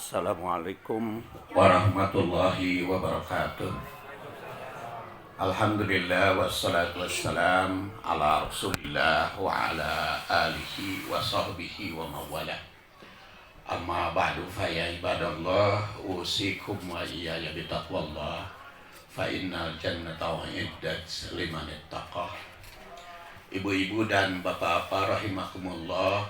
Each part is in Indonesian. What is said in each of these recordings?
Assalamualaikum warahmatullahi wabarakatuh. Alhamdulillah wassalatu wassalam ala rasulillah wa ala alihi wa sahbihi wa mawala. Amma ba'du fa ya ibadallah usikum wa iyaya bitaqwallah fa innal jannata uiddat liman ittaqah. Ibu-ibu dan bapak-bapak rahimakumullah,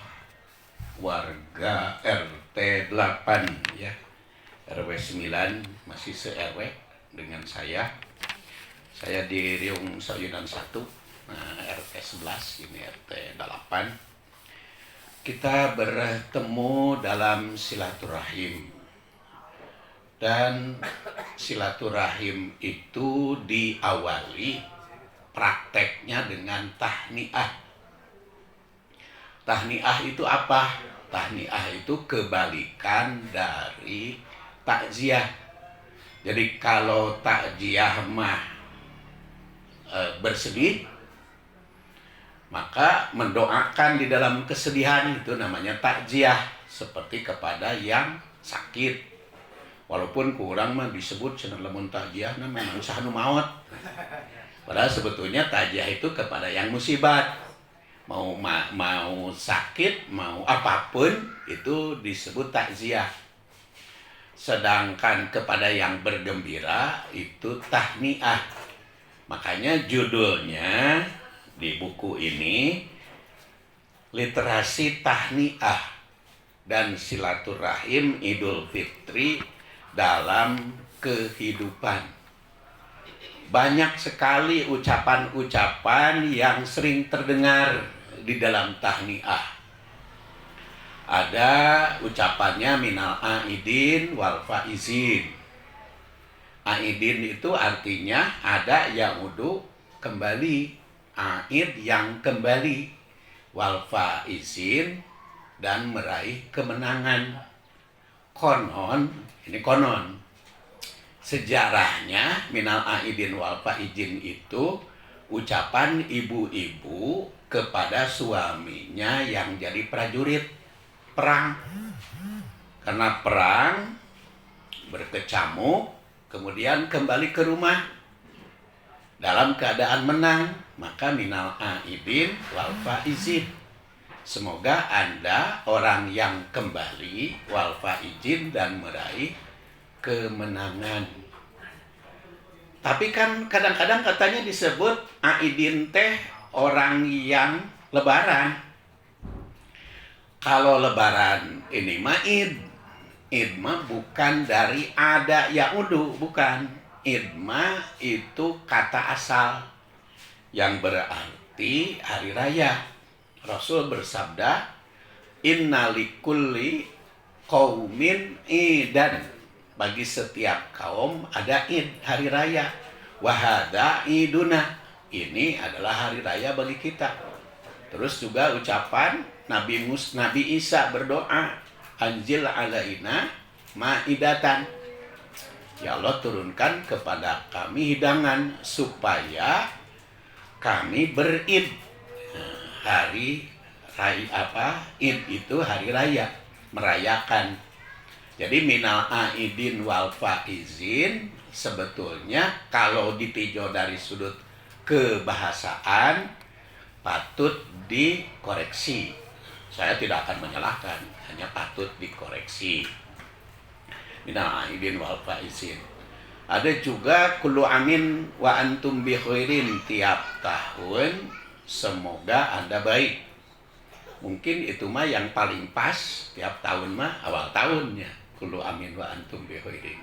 warga RT 8 ya, RW 9 masih se-RW dengan saya di Riung Sayunan 1, RT 11, ini RT 8. Kita bertemu dalam silaturahim, dan silaturahim itu diawali prakteknya dengan tahniah. Tahniah itu apa? Tahniah itu kebalikan dari takziah. Jadi kalau takziah mah bersedih, maka mendoakan di dalam kesedihan itu namanya takziah, seperti kepada yang sakit. Walaupun kurang mah disebut cenah lamun takziah namanya usaha nu maot. Padahal sebetulnya takziah itu kepada yang musibat. Mau sakit, mau apapun itu disebut takziah. Sedangkan kepada yang bergembira itu tahniah. Makanya judulnya di buku ini Literasi Tahniah dan Silaturahim Idul Fitri dalam Kehidupan. Banyak sekali ucapan-ucapan yang sering terdengar di dalam tahniah. Ada ucapannya minal aidin wal faizin. Aidin itu artinya ada yang udu kembali, aid yang kembali, wal faizin dan meraih kemenangan. Konon, ini konon, sejarahnya minal aidin wal faizin itu ucapan ibu-ibu kepada suaminya yang jadi prajurit perang. Karena perang berkecamuk, kemudian kembali ke rumah dalam keadaan menang, maka minal aidin wal faizin. Semoga Anda orang yang kembali wal faizin dan meraih kemenangan. Tapi kan kadang-kadang katanya disebut aidin teh orang yang lebaran. Kalau lebaran ini mah id. Id mah bukan dari ada yaudu, bukan. Id mah itu kata asal yang berarti hari raya. Rasul bersabda, inna likulli qaumin idan. Bagi setiap kaum ada id, hari raya. Wahada iduna, ini adalah hari raya bagi kita. Terus juga ucapan Nabi Isa berdoa, anzil alaina maidatan. Ya Allah, turunkan kepada kami hidangan supaya kami berid. Hari raya id itu hari raya, merayakan. Jadi minal aidin wal faizin sebetulnya kalau ditinjau dari sudut kebahasaan patut dikoreksi. Saya tidak akan menyalahkan, hanya patut dikoreksi. Minal aidin wal faizin. Ada juga kullu amin wa antum bi khairin, tiap tahun semoga Anda baik. Mungkin itu mah yang paling pas, tiap tahun mah awal tahunnya kullu amin wa antum bi khairin.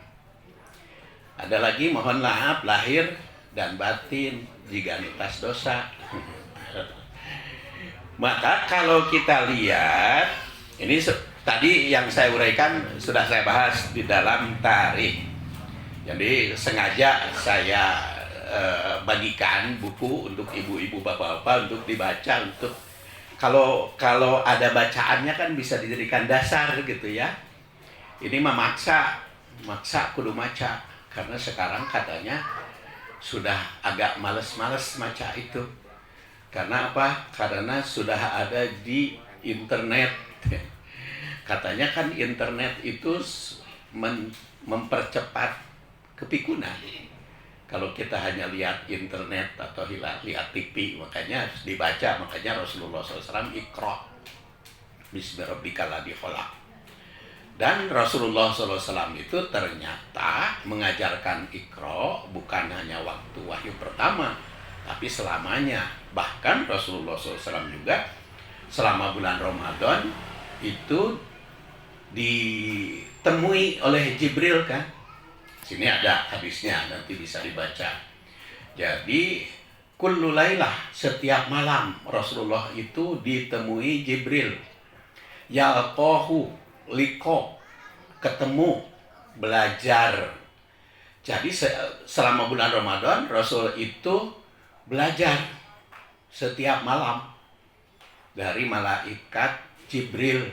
Ada lagi mohon maaf lahir dan batin jika nitas dosa. Maka kalau kita lihat ini tadi yang saya uraikan sudah saya bahas di dalam tarikh. Jadi sengaja saya bagikan buku untuk ibu-ibu bapak-bapak untuk dibaca, untuk kalau ada bacaannya kan bisa dijadikan dasar gitu ya. Ini memaksa kudu maca, karena sekarang katanya sudah agak males-males maca itu. Karena apa? Karena sudah ada di internet. Katanya kan internet itu mempercepat kepikunan. Kalau kita hanya lihat internet atau lihat TV, makanya harus dibaca. Makanya Rasulullah SAW Iqra bismi rabbikal ladzi khalaq. Dan Rasulullah SAW itu ternyata mengajarkan Iqra bukan hanya waktu wahyu pertama, tapi selamanya. Bahkan Rasulullah SAW juga selama bulan Ramadan itu ditemui oleh Jibril kan. Sini ada hadisnya, nanti bisa dibaca. Jadi kullu lailah, setiap malam Rasulullah itu ditemui Jibril. Yalqahu, liqa, ketemu, belajar. Jadi selama bulan Ramadan Rasul itu belajar setiap malam dari malaikat Jibril.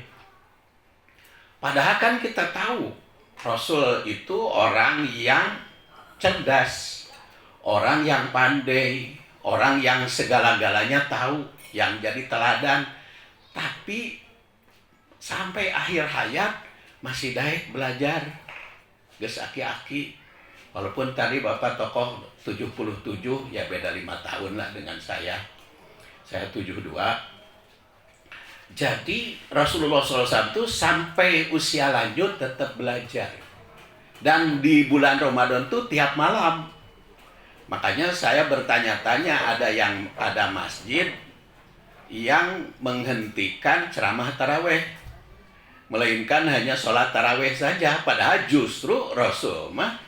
Padahal kan kita tahu Rasul itu orang yang cerdas, orang yang pandai, orang yang segala-galanya tahu, yang jadi teladan. Tapi sampai akhir hayat masih daek belajar. Geus aki-aki. Walaupun tadi Bapak tokoh 77, ya beda 5 tahun lah dengan saya. Saya 72. Jadi Rasulullah SAW itu sampai usia lanjut tetap belajar. Dan di bulan Ramadan itu tiap malam. Makanya saya bertanya-tanya, ada masjid yang menghentikan ceramah taraweh, melainkan hanya sholat taraweh saja. Padahal justru Rasul mah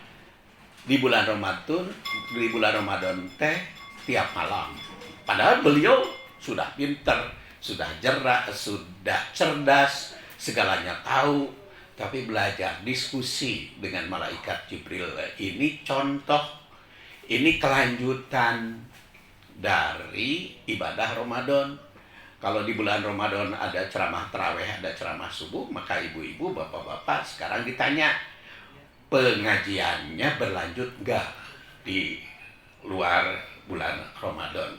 di bulan Ramadan teh tiap malam. Padahal beliau sudah pintar, sudah sudah cerdas, segalanya tahu, tapi belajar diskusi dengan malaikat Jibril. Ini contoh, ini kelanjutan dari ibadah Ramadan. Kalau di bulan Ramadan ada ceramah tarawih, ada ceramah subuh, maka ibu-ibu, bapak-bapak sekarang ditanya, pengajiannya berlanjut enggak di luar bulan Ramadan?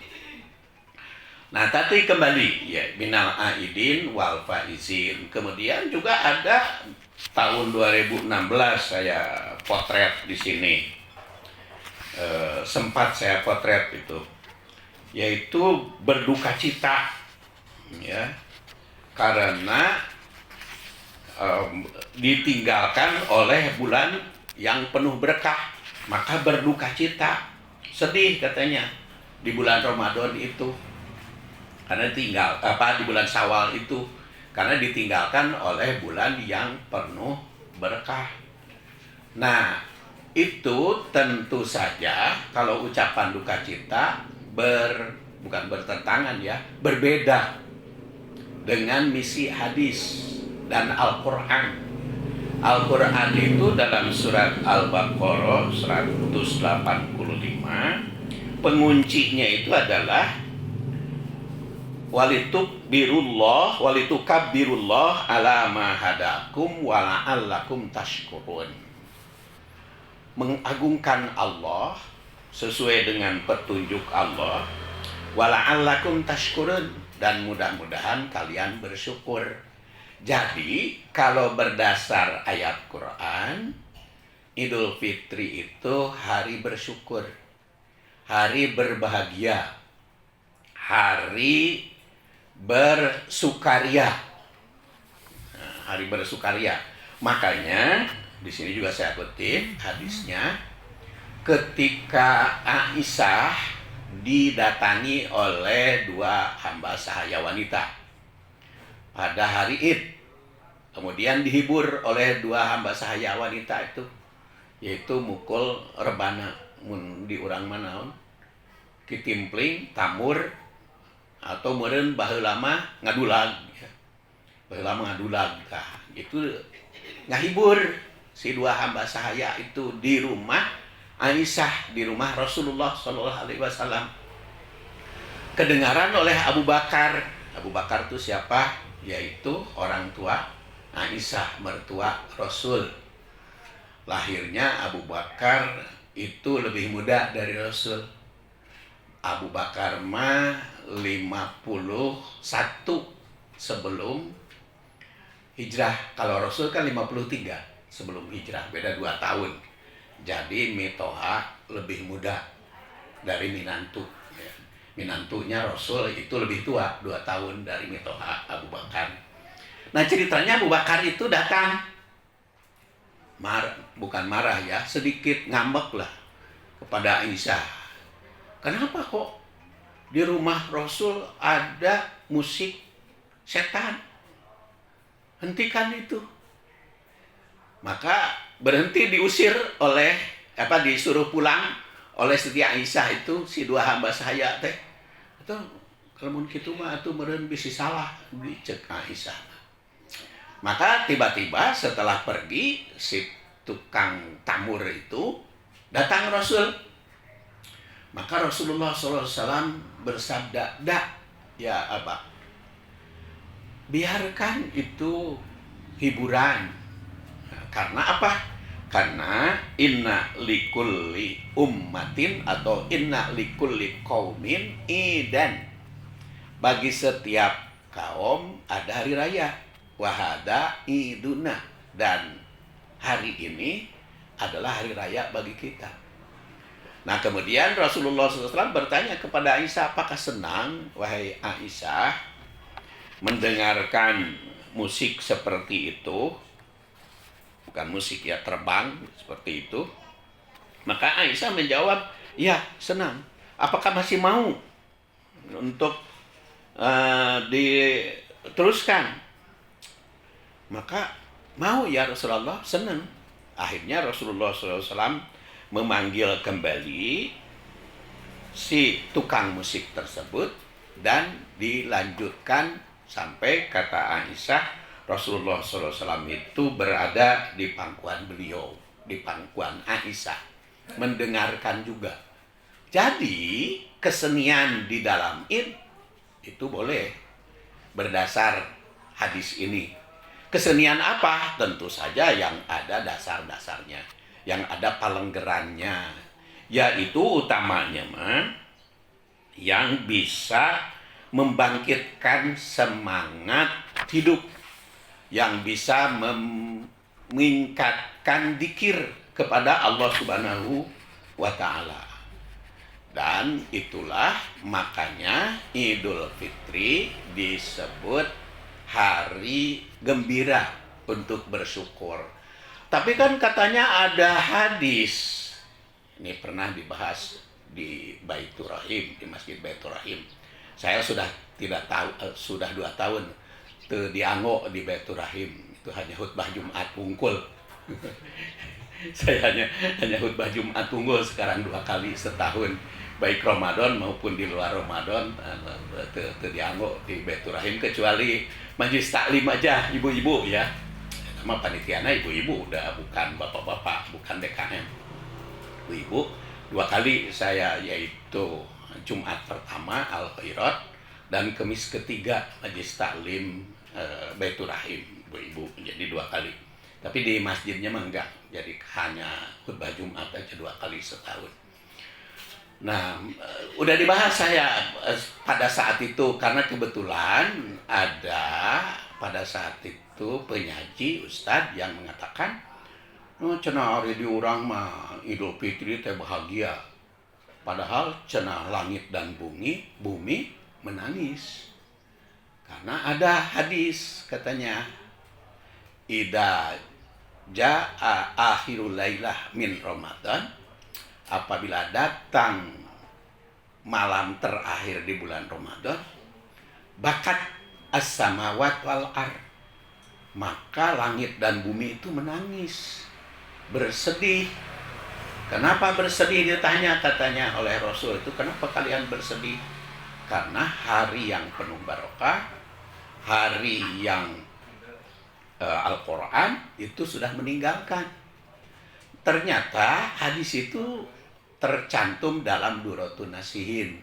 Nah, tadi kembali ya, minal aidin wal faizin. Kemudian juga ada tahun 2016 saya potret di sini. Sempat saya potret itu, yaitu berduka cita ya, karena ditinggalkan oleh bulan yang penuh berkah, maka berduka cita, sedih katanya di bulan Ramadan itu. Karena di bulan Syawal itu, karena ditinggalkan oleh bulan yang penuh berkah. Nah, itu tentu saja kalau ucapan duka cita bukan bertentangan ya, berbeda dengan misi hadis dan Al-Quran. Al-Quran itu dalam surat Al-Baqarah 185, penguncinya itu adalah walitukabbirullah ala ma hadakum wa la'allakum tashkurun. Mengagungkan Allah sesuai dengan petunjuk Allah, wa la'allakum tashkurun, dan mudah-mudahan kalian bersyukur. Jadi kalau berdasar ayat Quran, Idul Fitri itu hari bersyukur, hari berbahagia, hari bersukaria. Nah, hari bersukaria. Makanya di sini juga saya kutip hadisnya, ketika Aisyah didatangi oleh 2 hamba sahaya wanita pada hari Id, kemudian dihibur oleh 2 hamba sahaya wanita itu, yaitu mukul rebana mun di urang manaon kitimpling tamur, atau meureun baheula mah ngadulag ya. Baheula mah ngadulag. Nah, itu ngahibur si 2 hamba sahaya itu di rumah Aisyah, di rumah Rasulullah SAW. Kedengaran oleh Abu Bakar. Abu Bakar itu siapa? Yaitu orang tua Aisyah, mertua Rasul. Lahirnya Abu Bakar itu lebih muda dari Rasul. Abu Bakar mah 51 sebelum hijrah. Kalau Rasul kan 53 sebelum hijrah, beda 2 tahun. Jadi Mitoha lebih muda dari Minantu. Ya. Minantunya Rasul itu lebih tua, 2 tahun dari Mitoha, Abu Bakar. Nah ceritanya Abu Bakar itu datang, bukan marah ya, sedikit ngambek lah kepada Aisyah. Kenapa kok di rumah Rasul ada musik setan? Hentikan itu. Maka berhenti, diusir oleh disuruh pulang oleh Siti Aisyah itu, si 2 hamba saya teh. Itu kalau kitu mah atuh meureun bisi salah dicek Aisyah. Maka tiba-tiba setelah pergi si tukang tamur itu datang Rasul. Maka Rasulullah SAW bersabda, "Dak, ya Abah, biarkan itu hiburan." Karena apa? Karena inna likulli ummatin atau inna likulli qaumin idan. Bagi setiap kaum ada hari raya. Wahada iduna. Dan hari ini adalah hari raya bagi kita. Nah kemudian Rasulullah SAW bertanya kepada Aisyah, apakah senang wahai Aisyah mendengarkan musik seperti itu? Bukan musik ya, terbang seperti itu. Maka Aisyah menjawab, ya senang. Apakah masih mau untuk diteruskan? Maka mau ya Rasulullah, senang. Akhirnya Rasulullah SAW memanggil kembali si tukang musik tersebut dan dilanjutkan sampai kata Aisyah, Rasulullah SAW itu berada di pangkuan beliau, di pangkuan Aisyah, mendengarkan juga. Jadi kesenian di dalam Id itu boleh berdasar hadis ini. Kesenian apa? Tentu saja yang ada dasar-dasarnya, yang ada palenggerannya, yaitu utamanya yang bisa membangkitkan semangat hidup, yang bisa meningkatkan dzikir kepada Allah Subhanahu wa Ta'ala. Dan itulah makanya Idul Fitri disebut hari gembira untuk bersyukur. Tapi kan katanya ada hadis, ini pernah dibahas di Baitur Rahim, di Masjid Baitur Rahim. Saya sudah tidak tahu, sudah 2 tahun dianggo di Baitur Rahim, itu hanya khutbah Jumat Unggul. Saya hanya khutbah Jumat Unggul sekarang 2 kali setahun, baik Ramadan maupun di luar Ramadan, dianggo di Baitur Rahim, kecuali majelis taklim aja ibu-ibu ya. Nama panitiana ibu-ibu, udah bukan bapak-bapak, bukan DKM. Ibu-ibu 2 kali saya, yaitu Jumat pertama Al-Khairat dan Kemis ketiga majelis taklim Baitur Rahim, ibu-ibu, jadi 2 kali. Tapi di masjidnya mah enggak, jadi hanya khutbah Jumat aja 2 kali setahun. Nah, udah dibahas saya pada saat itu, karena kebetulan ada pada saat itu penyaji ustadz yang mengatakan, cenah hari di urang mah Idul Fitri teh bahagia, padahal cenah langit dan bumi menangis. Karena ada hadis katanya, idza jaa akhirul lailah min Ramadan, apabila datang malam terakhir di bulan Ramadan, bakat as-samawat wal ard, maka langit dan bumi itu menangis, bersedih. Kenapa bersedih ditanya, katanya oleh Rasul itu, kenapa kalian bersedih? Karena hari yang penuh barokah, hari yang Al-Quran itu sudah meninggalkan. Ternyata hadis itu tercantum dalam Duratun Nasihin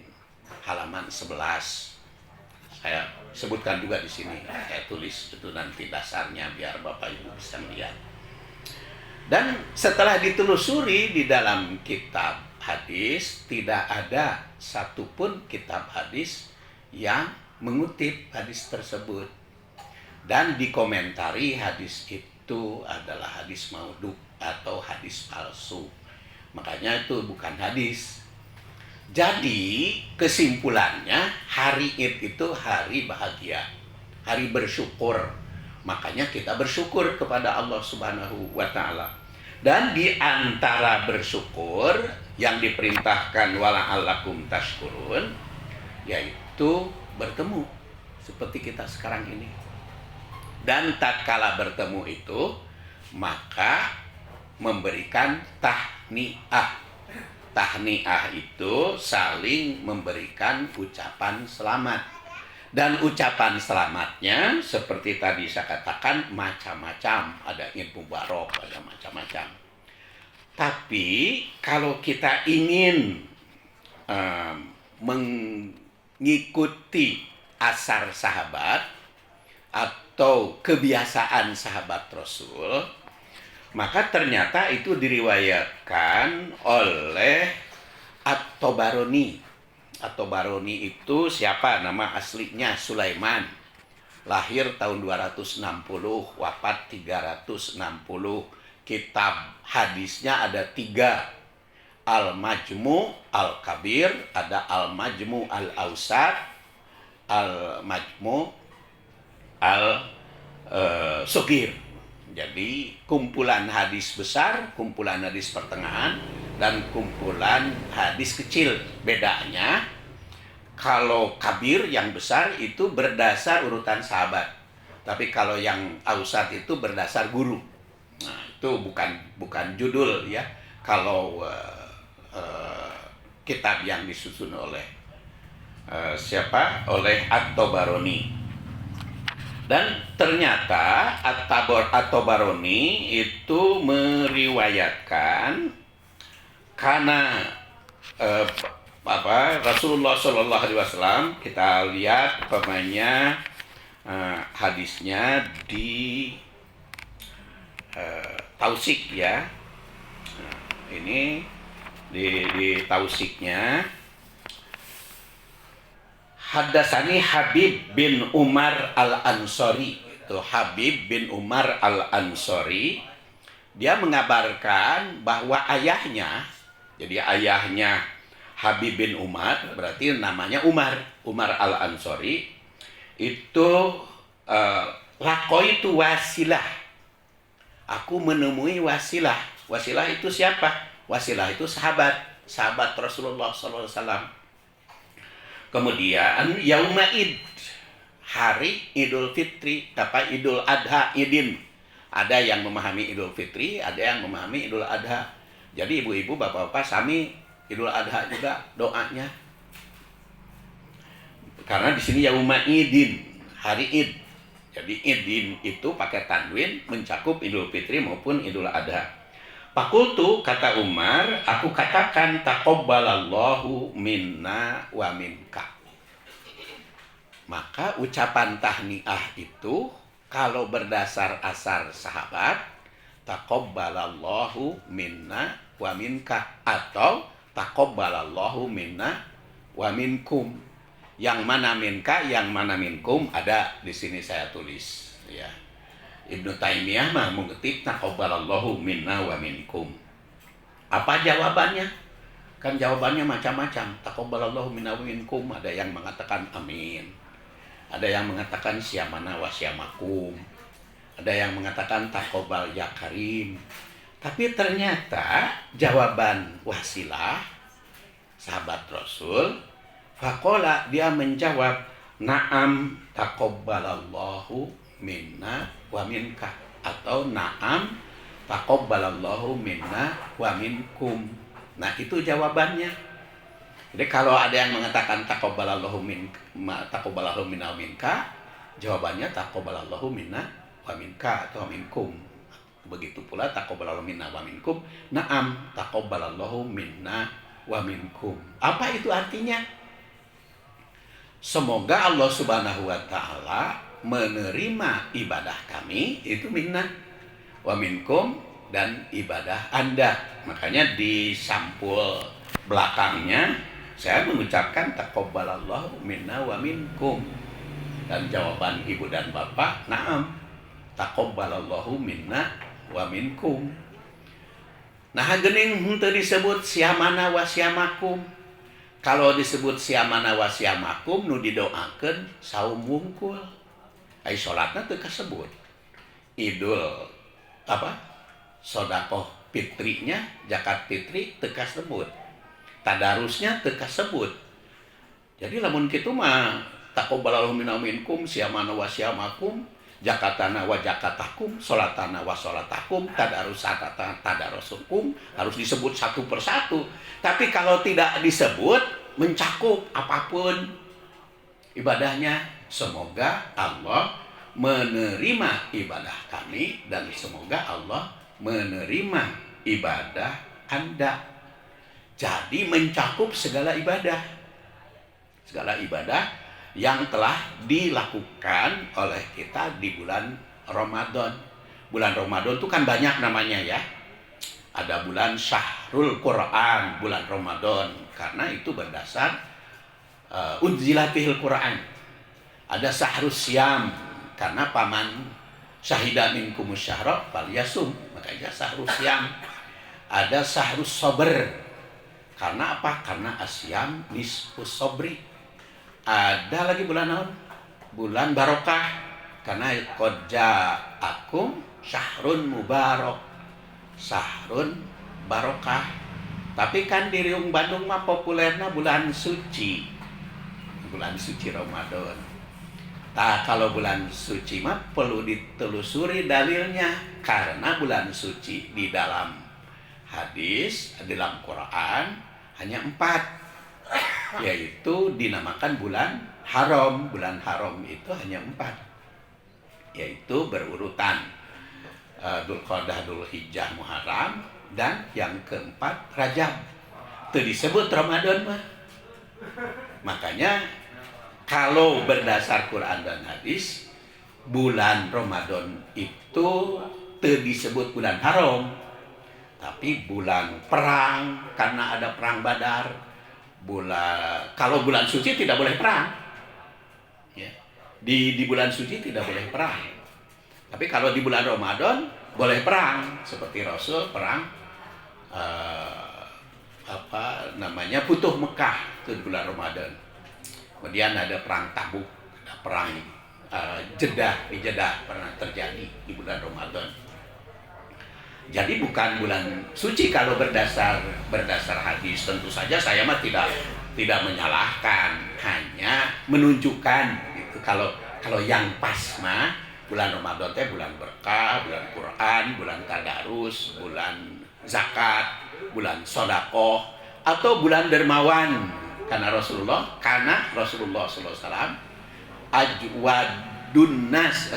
halaman 11. Saya sebutkan juga di sini, saya tulis itu nanti dasarnya biar Bapak Ibu bisa melihat. Dan setelah ditelusuri di dalam kitab hadis, tidak ada satupun kitab hadis yang mengutip hadis tersebut. Dan dikomentari hadis itu itu adalah hadis maudhu atau hadis palsu. Makanya itu bukan hadis. Jadi kesimpulannya hari Id itu hari bahagia, hari bersyukur. Makanya kita bersyukur kepada Allah Subhanahu wa taala. Dan di antara bersyukur yang diperintahkan wala'allakum tashkurun yaitu bertemu seperti kita sekarang ini. Dan tatkala bertemu itu maka memberikan tahniah. Tahniah itu saling memberikan ucapan selamat. Dan ucapan selamatnya seperti tadi saya katakan macam-macam. Ada Id Mubarak, ada macam-macam. Tapi kalau kita ingin mengikuti asar sahabat atau kebiasaan sahabat Rasul, maka ternyata itu diriwayatkan oleh At-Tabarani. At-Tabarani itu siapa? Nama aslinya Sulaiman. Lahir tahun 260, wafat 360. Kitab hadisnya ada 3. Al-Majmu' Al-Kabir, ada Al-Majmu' Al-Awsat, Al-Majmu' Al-Sugir. Jadi kumpulan hadis besar, kumpulan hadis pertengahan, dan kumpulan hadis kecil. Bedanya, kalau kabir yang besar itu berdasar urutan sahabat. Tapi kalau yang ausat itu berdasar guru. Nah, itu bukan judul ya. Kalau kitab yang disusun oleh siapa? Oleh At-Tabarani. Dan ternyata At-Tabarani itu meriwayatkan karena Rasulullah Shallallahu Alaihi Wasallam, kita lihat pemainnya hadisnya di Tausik ya. Nah, ini di Tausiknya. Haddatsani Habib bin Umar Al-Ansari. Itu Habib bin Umar Al-Ansari. Dia mengabarkan bahwa ayahnya, jadi ayahnya Habib bin Umar, berarti namanya Umar Al-Ansari, itu lakoitu wasilah. Aku menemui wasilah. Wasilah itu siapa? Wasilah itu sahabat Rasulullah SAW. Kemudian Yauma Id, hari Idul Fitri, Idul Adha, Idin. Ada yang memahami Idul Fitri, ada yang memahami Idul Adha. Jadi ibu-ibu, bapak-bapak, sami Idul Adha juga doanya. Karena di sini Yauma Idin, hari Id. Jadi Idin itu pakai tanwin mencakup Idul Fitri maupun Idul Adha. Fakultu, kata Umar, aku katakan taqabbalallahu minna wa minka. Maka ucapan tahniah itu kalau berdasar asar sahabat, taqabbalallahu minna wa minka, atau taqabbalallahu minna wa minkum. Yang mana minka, yang mana minkum, ada di sini saya tulis ya. Ibnu Taimiyah mah mengetik taqabbalallahu minna wa minkum. Apa jawabannya? Kan jawabannya macam-macam. Taqabbalallahu minna wa minkum, ada yang mengatakan amin. Ada yang mengatakan syamana wa syamakum. Ada yang mengatakan taqabbal ya karim. Tapi ternyata jawaban Wasilah, sahabat Rasul, faqala, dia menjawab, na'am taqabbalallahu minna wa minka, atau na'am taqabbalallahu minna wa minkum. Nah, itu jawabannya. Jadi kalau ada yang mengatakan taqabbalallahu minna wa minka, jawabannya taqabbalallahu minna wa minka atau minkum. Begitu pula taqabbalallahu minna wa minkum, na'am taqabbalallahu minna wa minkum. Apa itu artinya? Semoga Allah Subhanahu wa taala menerima ibadah kami, itu minna wa minkum, dan ibadah Anda. Makanya di sampul belakangnya saya mengucapkan taqabbalallahu minna wa minkum, dan jawaban ibu dan bapak na'am. Taqabbalallahu minna wa minkum. Nah geuning henteu disebut siamana wa siamakum. Kalau disebut siamana wa siamakum nu didoakeun saum wungkul. Ai salatna teu kasebut. Idul apa? Sedekah fitrinya, zakat fitri teu kasebut. Tadarusnya teu kasebut. Jadi lamun kitu mah taqabbalallahu minna minkum siamana wa siamakum, zakatana wa zakatakum, salatana wa salatakum, tadarusana tadarusukum, harus disebut satu persatu. Tapi kalau tidak disebut mencakup apapun ibadahnya. Semoga Allah menerima ibadah kami dan semoga Allah menerima ibadah Anda. Jadi mencakup segala ibadah yang telah dilakukan oleh kita di bulan Ramadan. Bulan Ramadan itu kan banyak namanya ya. Ada bulan Syahrul Quran, bulan Ramadan, karena itu berdasar unzilatihil Quran. Ada Syahrus Syam, karena paman syahida minkumus syahra falyasum, makanya Syahrus Syam. Ada Syahrus Sabr, karena apa? Karena asyam nisfus sabri. Ada lagi bulan naon? Bulan barokah, karena qad ja'akum syahrun mubarak. Syahrun barokah. Tapi kan di Riung Bandung mah populerna bulan suci. Bulan suci Ramadan. Nah, kalau bulan suci mah perlu ditelusuri dalilnya, karena bulan suci di dalam hadis, di dalam Quran hanya 4, yaitu dinamakan bulan haram. Bulan haram itu hanya 4, yaitu berurutan Dzulqa'dah, Dzulhijjah, Muharram, dan yang keempat Rajab. Itu disebut Ramadan mah. Makanya kalau berdasar Quran dan hadis, bulan Ramadan itu teu disebut bulan haram, tapi bulan perang, karena ada perang Badar. Kalau bulan suci tidak boleh perang, ya. Di bulan suci tidak boleh perang. Tapi kalau di bulan Ramadan boleh perang, seperti Rasul perang Futuh Mekah itu di bulan Ramadan. Kemudian ada perang Tabuk, ada perang Jeddah, di Jeddah pernah terjadi di bulan Ramadan. Jadi bukan bulan suci kalau berdasar hadis. Tentu saja saya mah tidak menyalahkan, hanya menunjukkan gitu. Kalau yang pas mah bulan Ramadan teh bulan berkah, bulan Quran, bulan tadarus, bulan zakat, bulan sedekah, atau bulan dermawan. Karena Rasulullah SAW ajwadan nas,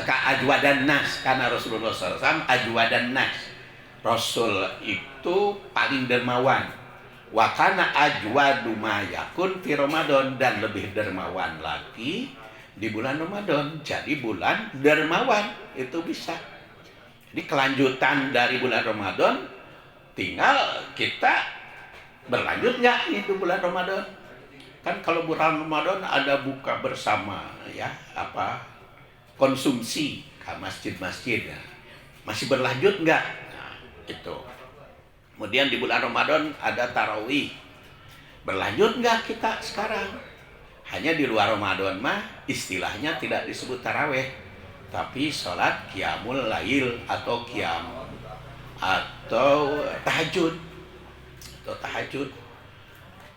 karena Rasulullah SAW ajwadan nas. Rasul itu paling dermawan. Wa kana ajwadu ma yakun fi Ramadan, dan lebih dermawan lagi di bulan Ramadan. Jadi bulan dermawan itu bisa. Jadi kelanjutan dari bulan Ramadan, tinggal kita berlanjut nggak itu bulan Ramadan. Kan kalau bulan Ramadan ada buka bersama, ya, konsumsi ke masjid-masjid, ya. Masih berlanjut nggak? Nah, itu. Kemudian di bulan Ramadan ada tarawih. Berlanjut nggak kita sekarang? Hanya di luar Ramadan mah istilahnya tidak disebut tarawih, tapi sholat qiyamul lail atau tahajud.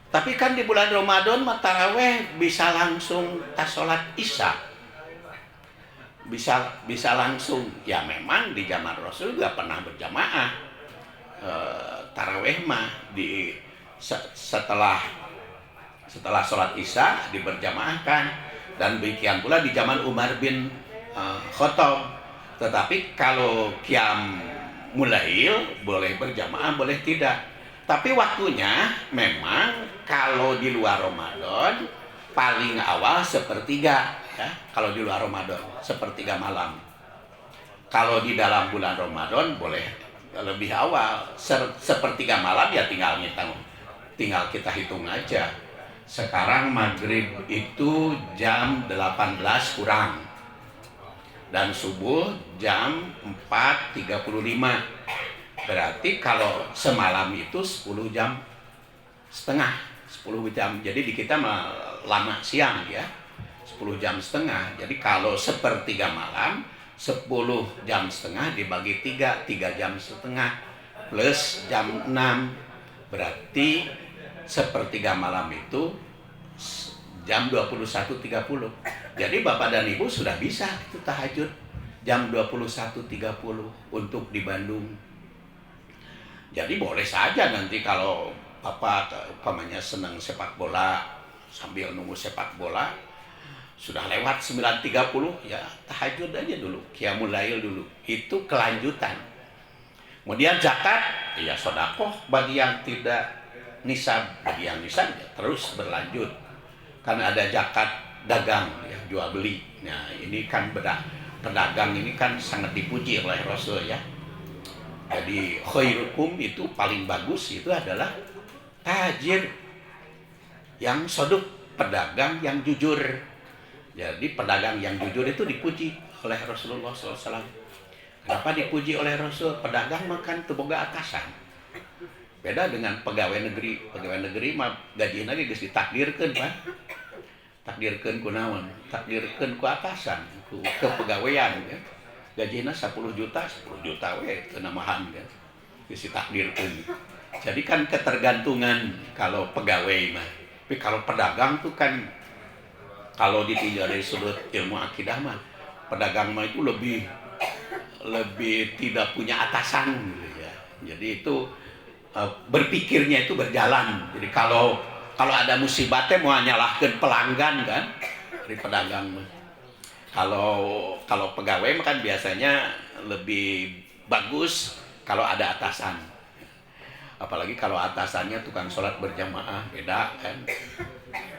Tapi kan di bulan Ramadan mah tarawih bisa langsung tas sholat isya. Bisa langsung. Ya memang di zaman Rasul juga pernah berjamaah. Tarawih mah setelah sholat isya diberjamaahkan, dan demikian pula di zaman Umar bin Khattab. Tetapi kalau qiyam mulail boleh berjamaah, boleh tidak. Tapi waktunya memang kalau di luar Ramadan paling awal sepertiga, ya. Kalau di luar Ramadan sepertiga malam. Kalau di dalam bulan Ramadan boleh lebih awal, sepertiga malam, ya tinggal kita hitung aja. Sekarang maghrib itu jam 18 kurang. dan subuh jam 4.35. Berarti kalau semalam itu 10 jam setengah, 10 jam. Jadi di kita lama siang ya, 10 jam setengah. Jadi kalau sepertiga malam, 10 jam setengah dibagi 3 jam setengah plus jam 6. Berarti sepertiga malam itu jam 21.30. Jadi Bapak dan Ibu sudah bisa itu tahajud jam 21.30 untuk di Bandung. Jadi boleh saja nanti kalau Bapak umpamanya senang sepak bola, sambil nunggu sepak bola sudah lewat 9.30 ya tahajud aja dulu, qiyamul lail dulu. Itu kelanjutan. Kemudian zakat ya sedekah bagi yang tidak nisab, bagi yang nisab ya terus berlanjut. Karena ada zakat dagang ya, jual beli. Nah, ini kan pedagang ini kan sangat dipuji oleh Rasul ya. Jadi khairukum itu paling bagus itu adalah tajir yang soduk, pedagang yang jujur. Jadi pedagang yang jujur itu dipuji oleh Rasulullah SAW. Kenapa dipuji oleh Rasul? Pedagang makan teboga atasan. Beda dengan pegawai negeri. Pegawai negeri mah gajinya geus ditakdirkeun kan. Takdirkeun ku naon? Takdirkeun ku atasan, ku kepegawaian ya. Gajinya 10 juta we teu namahan kan. Geus ditakdirkeun. Jadi kan ketergantungan kalau pegawai mah. Tapi kalau pedagang tuh kan kalau ditinjau dari sudut ilmu akidah mah pedagang mah itu lebih tidak punya atasan gitu ya. Jadi itu berpikirnya itu berjalan. Jadi kalau ada musibah teh mau nyalahkeun pelanggan kan dari pedagang mah. Kalau pegawai mah kan biasanya lebih bagus kalau ada atasan. Apalagi kalau atasannya tukang sholat berjamaah, beda kan.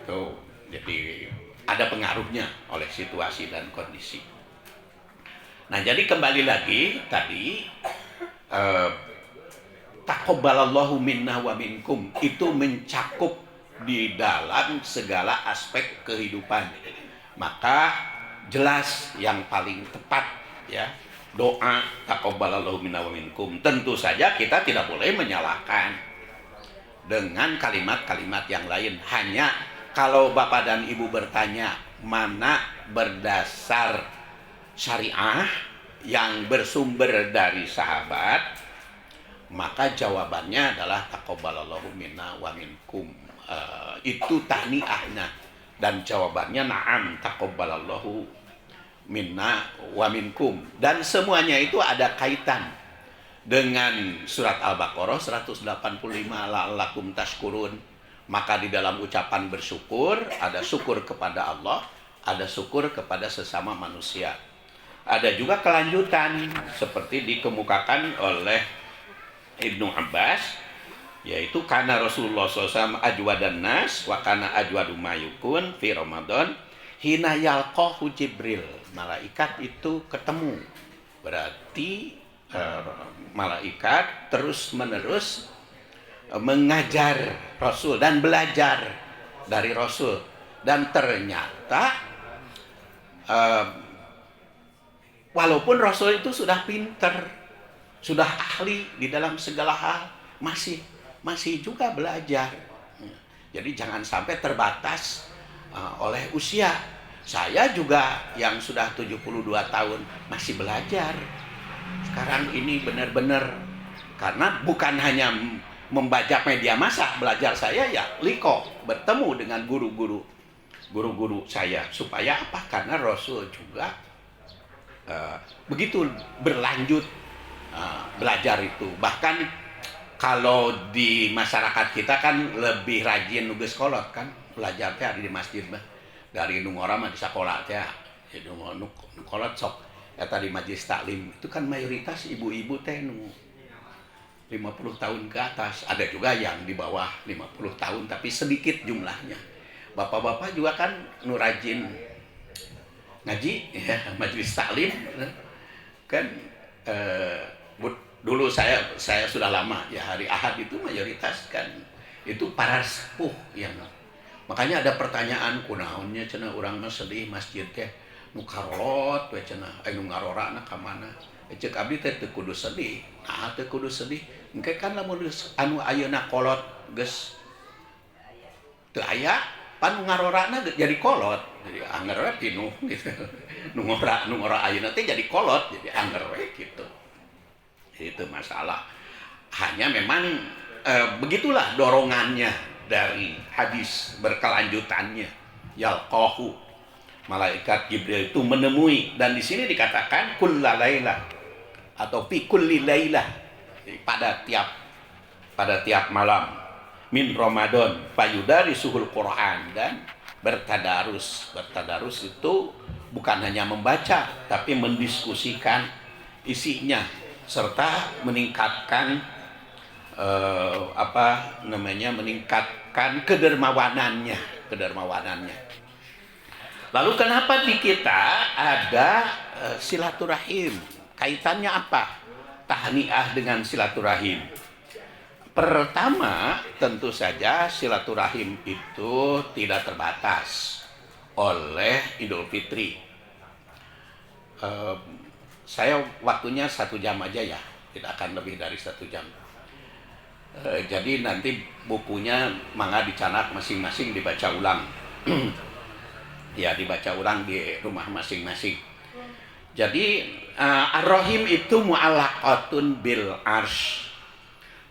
Tuh, jadi ada pengaruhnya oleh situasi dan kondisi. Nah, jadi kembali lagi tadi taqabbalallahu minna wa minkum itu mencakup di dalam segala aspek kehidupan. Maka jelas yang paling tepat ya doa taqabbalallahu minna wa minkum. Tentu saja kita tidak boleh menyalahkan dengan kalimat-kalimat yang lain. Hanya kalau Bapak dan Ibu bertanya mana berdasar syariah yang bersumber dari sahabat, maka jawabannya adalah taqabbalallahu minna wa minkum. Itu tahniahnya, dan jawabannya na'am taqabbalallahu minna wa minkum. Dan semuanya itu ada kaitan dengan surat Al-Baqarah 185 la'allakum tashkurun. Maka di dalam ucapan bersyukur ada syukur kepada Allah, ada syukur kepada sesama manusia. Ada juga kelanjutan seperti dikemukakan oleh Ibnu Abbas, yaitu karena Rasulullah SAW ajwadan nas wa kana ajwadu mayukun fi Ramadan hina yalqahu Jibril. Malaikat itu ketemu, berarti malaikat terus menerus mengajar Rasul dan belajar dari Rasul. Dan ternyata walaupun Rasul itu sudah pinter, sudah ahli di dalam segala hal, masih juga belajar. Jadi jangan sampai terbatas oleh usia. Saya juga yang sudah 72 tahun masih belajar. Sekarang ini benar-benar, karena bukan hanya membaca media massa, belajar saya ya liko, bertemu dengan guru-guru saya. Supaya apa? Karena Rasul juga begitu berlanjut belajar itu. Bahkan kalau di masyarakat kita kan lebih rajin nugas kolot kan, belajar teh di masjid mah. Dari nungora mah di sekolah teh, jadi nukolot sok eta di majelis taklim. Itu kan mayoritas ibu-ibu teh 50 tahun ke atas. Ada juga yang di bawah 50 tahun tapi sedikit jumlahnya. Bapak-bapak juga kan nu rajin ngaji ya, majelis taklim kan. Dulu saya sudah lama ya, hari Ahad itu mayoritas kan itu para sepuh yang. Makanya ada pertanyaan kunaonnya cenah urang mah sedih masjid teh nu karolot we cenah nu ngarorana ka mana cek abdi teh teu kudu sedih. Nah teu kudu sedih engke kan lamun anu ayeuna kolot geus teu aya pan ngarorana jadi kolot jadi anger we pinuh gitu nu ngora ayeuna teh jadi kolot jadi anger we gitu. Itu masalah. Hanya memang begitulah dorongannya dari hadis berkelanjutannya. Yalqahu, malaikat Jibril itu menemui, dan di sini dikatakan kullalailah atau fi kulli lailah, pada tiap malam min Ramadan fayudarisuhul Quran, dan bertadarus itu bukan hanya membaca tapi mendiskusikan isinya serta meningkatkan meningkatkan kedermawanannya. Lalu kenapa di kita ada silaturahim? Kaitannya apa? Tahniah dengan silaturahim. Pertama, tentu saja silaturahim itu tidak terbatas oleh Idul Fitri. Saya waktunya 1 jam aja ya, tidak akan lebih dari 1 jam. Jadi nanti bukunya mangga dicanak masing-masing dibaca ulang. Ya, dibaca ulang di rumah masing-masing. Jadi Ar-Rahim itu mu'allaqatun bil arsh.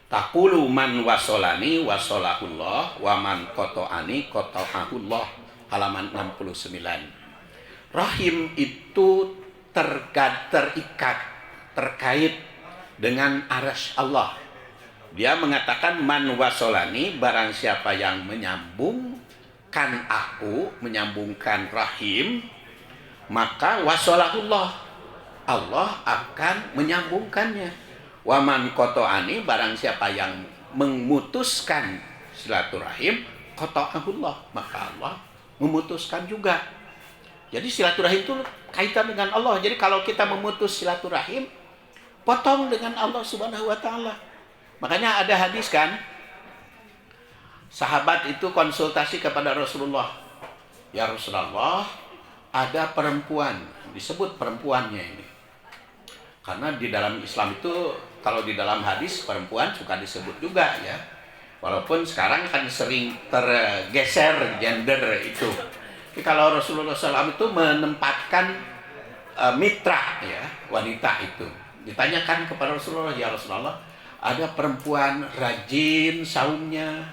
Taqulu man wasolani wasolahullah wa man qata'ani qata'ahullah. Halaman 69. Rahim itu terikat terkait dengan arsy Allah. Dia mengatakan man wasolani, barang siapa yang menyambungkan aku, menyambungkan rahim, maka wasolahullah, Allah akan menyambungkannya. Waman qata'ani, barang siapa yang memutuskan silaturahim, qata'ahullah, maka Allah memutuskan juga. Jadi silaturahim itu kaitan dengan Allah. Jadi kalau kita memutus silaturahim, potong dengan Allah Subhanahu wa taala. Makanya ada hadis kan, sahabat itu konsultasi kepada Rasulullah. Ya Rasulullah, ada perempuan, disebut perempuannya ini. Karena di dalam Islam itu, kalau di dalam hadis perempuan suka disebut juga ya. Walaupun sekarang kan sering tergeser gender itu. Tapi kalau Rasulullah SAW itu menempatkan mitra ya, wanita itu. Ditanyakan kepada Rasulullah, ya Rasulullah, ada perempuan rajin saumnya,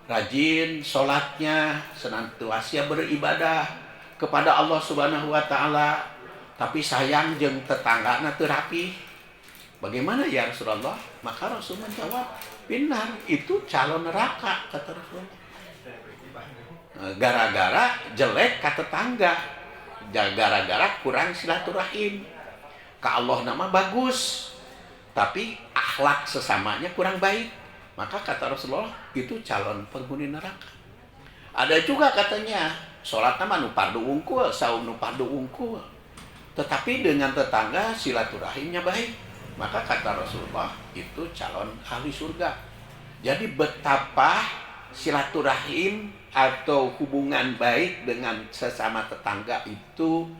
rajin sholatnya, senantiasa beribadah kepada Allah Subhanahu wa taala, tapi sayang jeung tetanggana teu rapi. Bagaimana ya Rasulullah? Maka Rasul menjawab, benar, itu calon neraka, kata Rasulullah. Gara-gara jelek ka tetangga, gara-gara kurang silaturahim. Ka Allah nama bagus, tapi akhlak sesamanya kurang baik, maka kata Rasulullah itu calon penghuni neraka. Ada juga katanya sholat nama nu fardu wungkul, saum nu fardu wungkul, tetapi dengan tetangga silaturahimnya baik, maka kata Rasulullah itu calon ahli surga. Jadi betapa silaturahim atau hubungan baik dengan sesama tetangga itu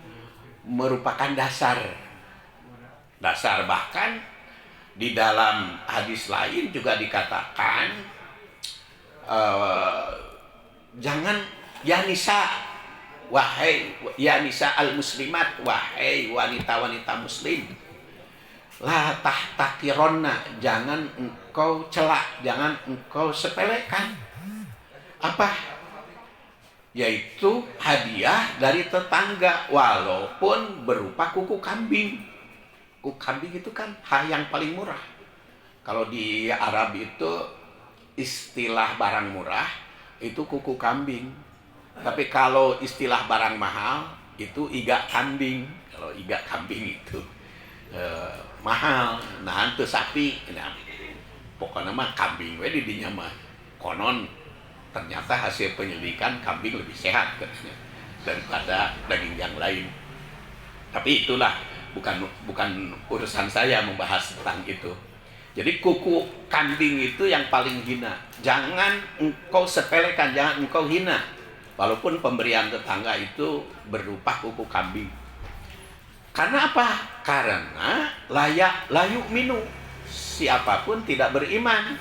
merupakan dasar. Bahkan di dalam hadis lain juga dikatakan jangan ya nisa, wahai ya nisa al muslimat, wahai wanita-wanita muslim, la tahtakironna, jangan engkau celak, jangan engkau sepelekan. Apa? Yaitu hadiah dari tetangga walaupun berupa kuku kambing. Kuku kambing itu kan hal yang paling murah. Kalau di Arab itu istilah barang murah itu kuku kambing. Tapi kalau istilah barang mahal itu iga kambing. Kalau iga kambing itu mahal. Nah, itu sapi. Nah, pokoknya mah kambing we di dinya mah. Konon ternyata hasil penyelidikan kambing lebih sehat katanya daripada daging yang lain. Tapi itulah bukan urusan saya membahas tentang itu. Jadi kuku kambing itu yang paling hina. Jangan engkau sepelekan, jangan engkau hina. Walaupun pemberian tetangga itu berupa kuku kambing. Karena apa? Karena layu minu, siapapun tidak beriman.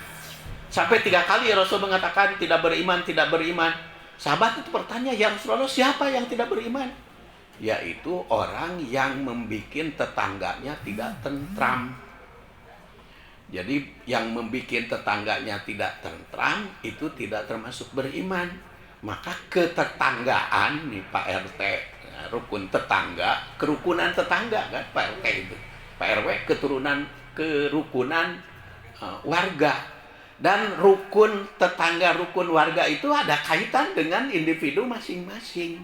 Sampai 3 kali Rasul mengatakan tidak beriman, tidak beriman. Sahabat itu bertanya, ya Rasulullah, siapa yang tidak beriman? Yaitu orang yang membuat tetangganya tidak tentram. Jadi yang membuat tetangganya tidak tentram itu tidak termasuk beriman. Maka ketetanggaan nih Pak RT, rukun tetangga, kerukunan tetangga kan Pak RT itu. Pak RW kerukunan warga. Dan rukun tetangga, rukun warga itu ada kaitan dengan individu masing-masing.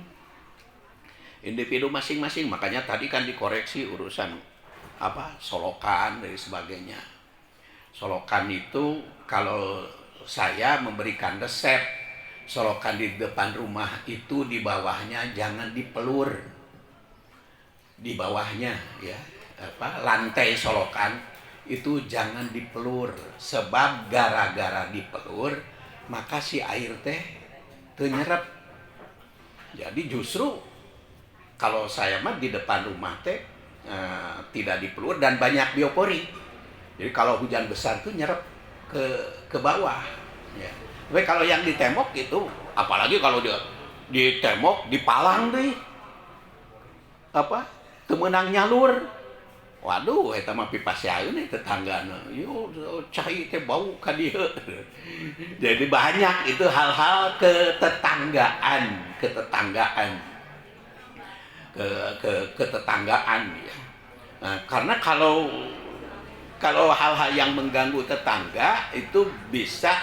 Individu masing-masing, makanya tadi kan dikoreksi urusan solokan dan sebagainya. Solokan itu kalau saya memberikan resep, solokan di depan rumah itu di bawahnya jangan dipelur. Di bawahnya ya, lantai solokan itu jangan dipelur, sebab gara-gara dipelur maka si air teh teu nyerep. Jadi justru kalau saya mah di depan rumah teh tidak dipelur dan banyak biopori. Jadi kalau hujan besar tuh nyerep ke bawah ya. Tapi kalau yang di tembok itu, apalagi kalau dia di tembok dipalang deh, temenang nyalur. Waduh, eta mah pipa siaeun tetanggana. Yo cai teh bau ka dieu. Jadi banyak itu hal-hal ketetanggaan ya. Nah, karena kalau hal-hal yang mengganggu tetangga itu bisa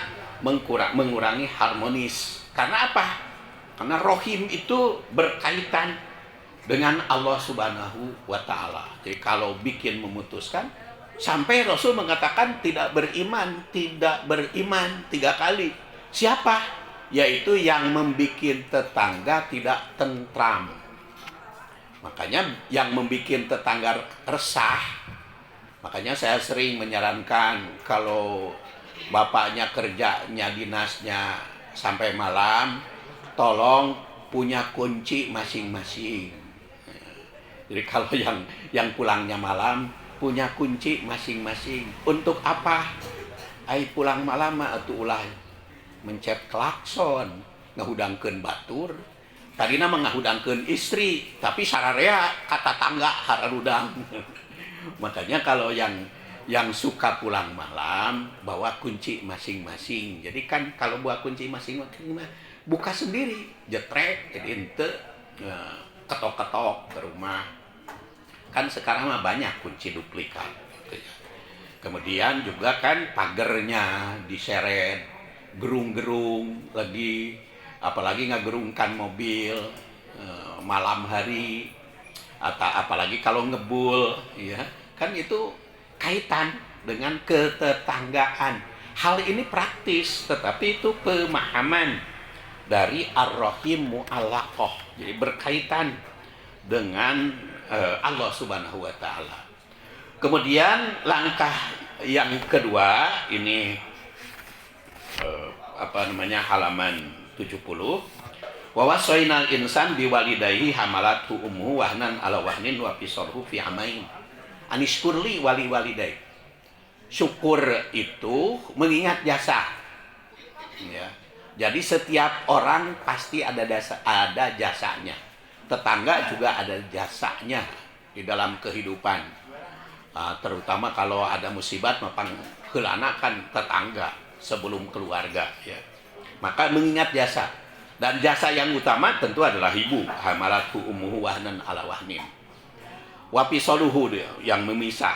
mengurangi harmonis. Karena apa? Karena rohim itu berkaitan dengan Allah Subhanahu wa Ta'ala. Jadi kalau bikin memutuskan, sampai Rasul mengatakan tidak beriman 3 kali. Siapa? Yaitu yang membikin tetangga tidak tentram. Makanya yang membikin tetangga resah. Makanya saya sering menyarankan kalau bapaknya kerjanya dinasnya sampai malam, tolong punya kunci masing-masing. Jadi kalau yang pulangnya malam punya kunci masing-masing. Untuk apa? Pulang malam mah atuh ulah mencet klakson, ngahudangkeun batur. Tadina mah ngahudangkeun istri, tapi sararea kata tangga hararudang. Makanya kalau yang suka pulang malam bawa kunci masing-masing. Jadi kan kalau bawa kunci masing-masing mah buka sendiri, jetrek, jadi ente ketok-ketok ke rumah. Kan sekarang mah banyak kunci duplikat gitu ya. Kemudian juga kan pagernya diseret, gerung-gerung lagi, apalagi ngagerungkan mobil malam hari, atau apalagi kalau ngebul ya. Kan itu kaitan dengan ketetanggaan. Hal ini praktis, tetapi itu pemahaman dari ar-rahim mu'allaqah. Jadi berkaitan dengan Allah Subhanahu wa Ta'ala. Kemudian langkah yang kedua ini halaman 70. Wa wasainal insan biwalidayhi hamalathu ummuhu wahnan ala wahnin wa fisarhu fi amain. Anishkurli wali walidai. Syukur itu mengingat jasa. Ya. Jadi setiap orang pasti ada jasanya. Tetangga juga ada jasanya di dalam kehidupan. Terutama kalau ada musibat mapang heulana kan tetangga sebelum keluarga ya. Maka mengingat jasa. Dan jasa yang utama tentu adalah ibu. Hamalathu ummuhu wahnan ala wahnin. Wapisoluhu yang memisah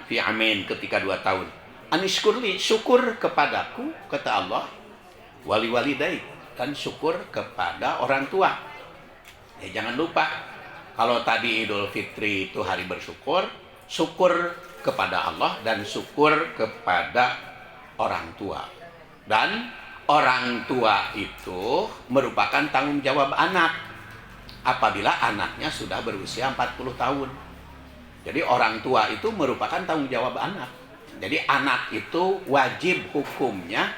fi amin ketika 2 tahun. Anishkurli, syukur kepadaku kata Allah. Wali walidai, dan syukur kepada orang tua. Ya jangan lupa, kalau tadi Idul Fitri itu hari bersyukur, syukur kepada Allah dan syukur kepada orang tua. Dan orang tua itu merupakan tanggung jawab anak apabila anaknya sudah berusia 40 tahun. Jadi orang tua itu merupakan tanggung jawab anak. Jadi anak itu wajib hukumnya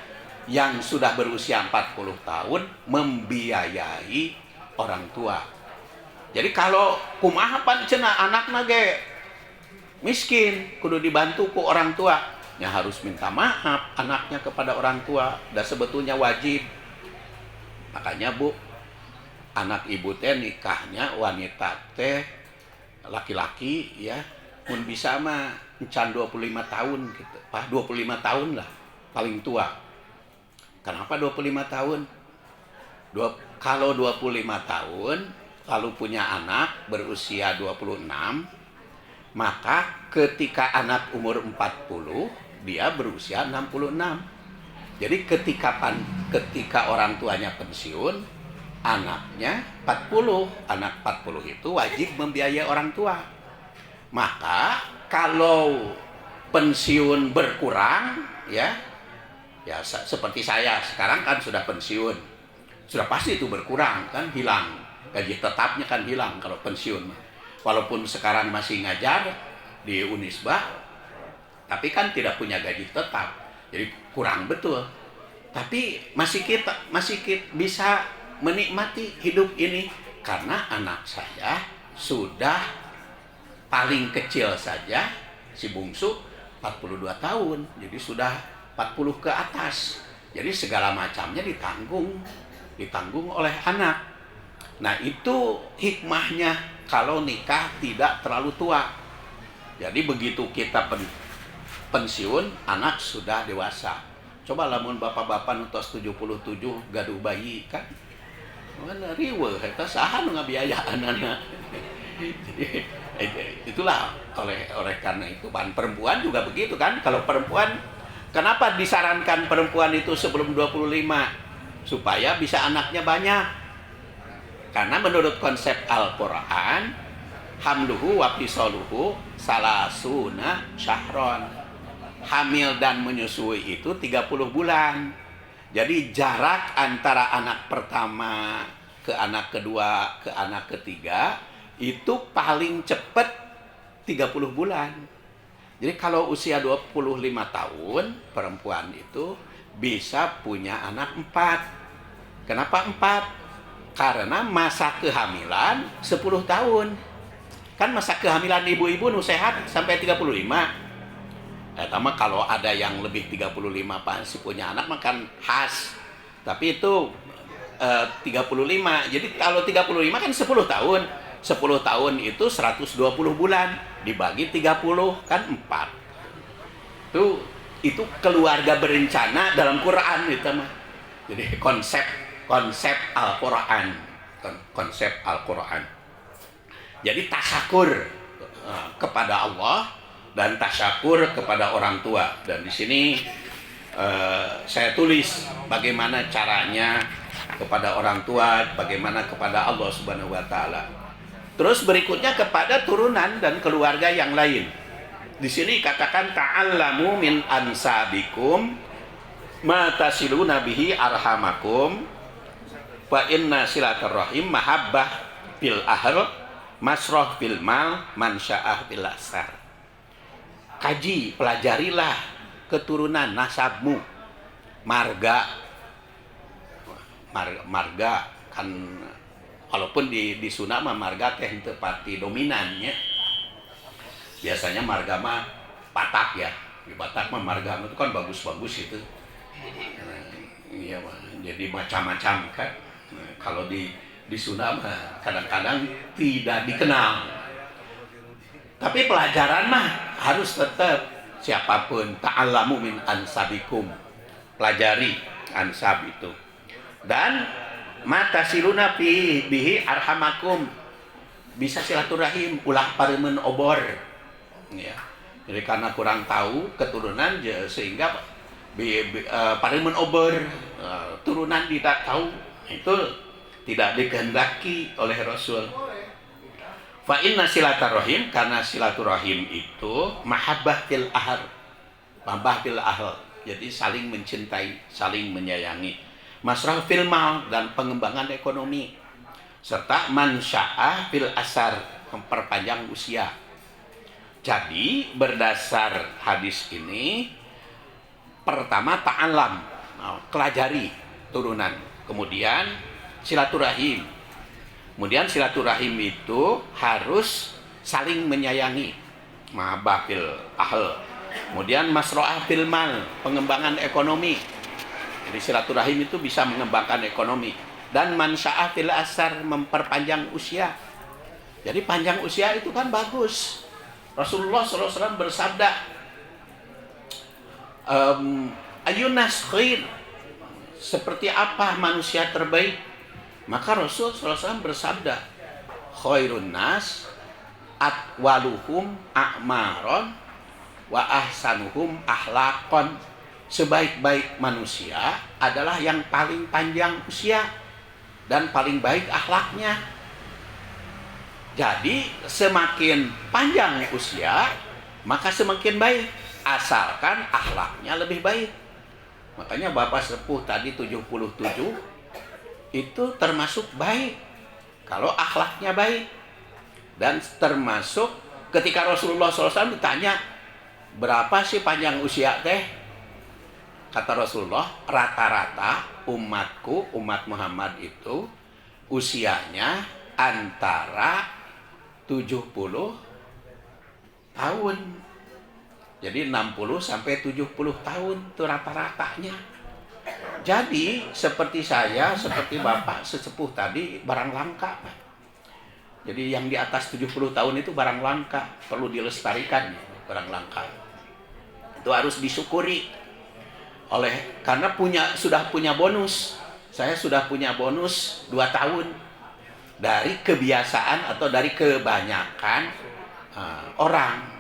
yang sudah berusia 40 tahun membiayai orang tua. Jadi kalau kumaha pan cenah anakna ge miskin, kudu dibantu ku orang tua, ya harus minta maaf anaknya kepada orang tua, dan sebetulnya wajib. Makanya Bu, anak ibu teh nikahnya wanita teh laki-laki ya, mun bisa mah encan 25 tahun gitu. 25 tahun lah paling tua. Kenapa 25 tahun? Kalau 25 tahun lalu punya anak berusia 26, maka ketika anak umur 40 dia berusia 66. Jadi ketika orang tuanya pensiun, anaknya 40. Anak 40 itu wajib membiayai orang tua. Maka kalau pensiun berkurang ya seperti saya sekarang kan sudah pensiun, sudah pasti itu berkurang kan, hilang gaji tetapnya kan hilang kalau pensiun. Walaupun sekarang masih ngajar di Unisba, tapi kan tidak punya gaji tetap, jadi kurang betul. Tapi masih kita bisa menikmati hidup ini karena anak saya sudah paling kecil saja, si bungsu 42 tahun, jadi sudah 40 ke atas. Jadi segala macamnya ditanggung oleh anak. Nah, itu hikmahnya kalau nikah tidak terlalu tua. Jadi begitu kita pensiun, anak sudah dewasa. Coba lamun bapak-bapak nutos 77 gaduh bayi kan. Mana riweuh eta saha nu ngabiayaan anak. Jadi itulah oleh karena itu perempuan juga begitu kan. Kalau perempuan, kenapa disarankan perempuan itu sebelum 25? Supaya bisa anaknya banyak. Karena menurut konsep Al-Qur'an, hamluhu wa fisaluhu salasuna syahron. Hamil dan menyusui itu 30 bulan. Jadi jarak antara anak pertama ke anak kedua ke anak ketiga itu paling cepat 30 bulan. Jadi kalau usia 25 tahun, perempuan itu bisa punya anak 4. Kenapa 4? Karena masa kehamilan 10 tahun. Kan masa kehamilan ibu-ibu nu sehat sampai 35. Mah kalau ada yang lebih 35 pasti punya anak makan khas. Tapi itu 35. Jadi kalau 35 kan 10 tahun. 10 tahun itu 120 bulan dibagi 30 kan 4. Itu keluarga berencana dalam Quran itu mah. Jadi konsep Al-Quran. Konsep Al-Quran. Jadi tasyakur kepada Allah dan tasyakur kepada orang tua. Dan di sini saya tulis bagaimana caranya kepada orang tua, bagaimana kepada Allah Subhanahu wa taala. Terus berikutnya kepada turunan dan keluarga yang lain. Di sini katakan ta'allamu min ansabikum ma tasiluna bihi arhamakum wa inna silaturrahim mahabbah fil ahl masroh fil mal mansya'ah fil asar. Kaji, pelajarilah keturunan nasabmu, marga kan, walaupun di Sunda mah marga teh teu pati dominannya. Biasanya marga mah Batak ya. Di Batak mah marga itu kan bagus-bagus itu. Iya mah, jadi macam-macam kan. Kalau di Sunda mah kadang-kadang tidak dikenal. Tapi pelajaran mah harus tetap, siapapun ta'allamu min ansabikum. Pelajari ansab itu. Dan mata siluna bihi arhamakum, bisa silaturahim ulah paremen obor ya. Jadi karena kurang tahu keturunan sehingga paremen obor, turunan tidak tahu, itu tidak dikehendaki oleh Rasul. Fa inna silaturahim, karena silaturahim itu mahabbah fil ahl, mahabbah fil ahl, jadi saling mencintai, saling menyayangi. Masrah fil mal, dan pengembangan ekonomi, serta mansya'ah fil asar, memperpanjang usia. Jadi berdasar hadis ini, pertama ta'alam, pelajari turunan, kemudian silaturahim, Kemudian silaturahim itu harus saling menyayangi, mahabbah fil ahl. Kemudian masro'ah fil mal, pengembangan ekonomi. Jadi silaturahim itu bisa mengembangkan ekonomi. Dan mansya'ah fil asar, memperpanjang usia. Jadi panjang usia itu kan bagus. Rasulullah SAW bersabda, ayunas khair, seperti apa manusia terbaik? Maka Rasul SAW bersabda, khairun nas atwaluhum a'maron wa ahsanuhum ahlakon. Sebaik-baik manusia adalah yang paling panjang usia dan paling baik akhlaknya. Jadi semakin panjang usia maka semakin baik, asalkan akhlaknya lebih baik. Makanya Bapak Sepuh tadi 77 itu termasuk baik kalau akhlaknya baik. Dan termasuk ketika Rasulullah SAW ditanya, berapa sih panjang usia teh? Kata Rasulullah, rata-rata umatku, umat Muhammad itu usianya antara 70 tahun. Jadi 60 sampai 70 tahun itu rata-ratanya. Jadi seperti saya, seperti Bapak sesepuh tadi, barang langka, Pak. Jadi yang di atas 70 tahun itu barang langka, perlu dilestarikan, barang langka. Itu harus disyukuri. Karena sudah punya bonus. Saya sudah punya bonus 2 tahun dari kebiasaan atau dari kebanyakan orang.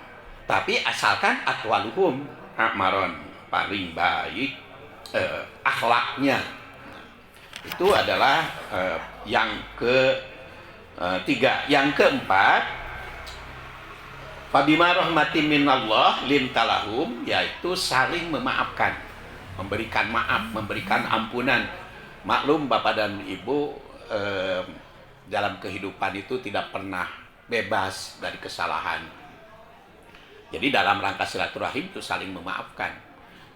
Tapi asalkan atwaluhum a'maron, paling baik akhlaknya. Itu adalah yang ketiga. Yang keempat, fabima rahmatin minallah lintalahum, yaitu saling memaafkan, memberikan maaf, memberikan ampunan. Maklum Bapak dan Ibu, dalam kehidupan itu tidak pernah bebas dari kesalahan. Jadi dalam rangka silaturahim itu saling memaafkan.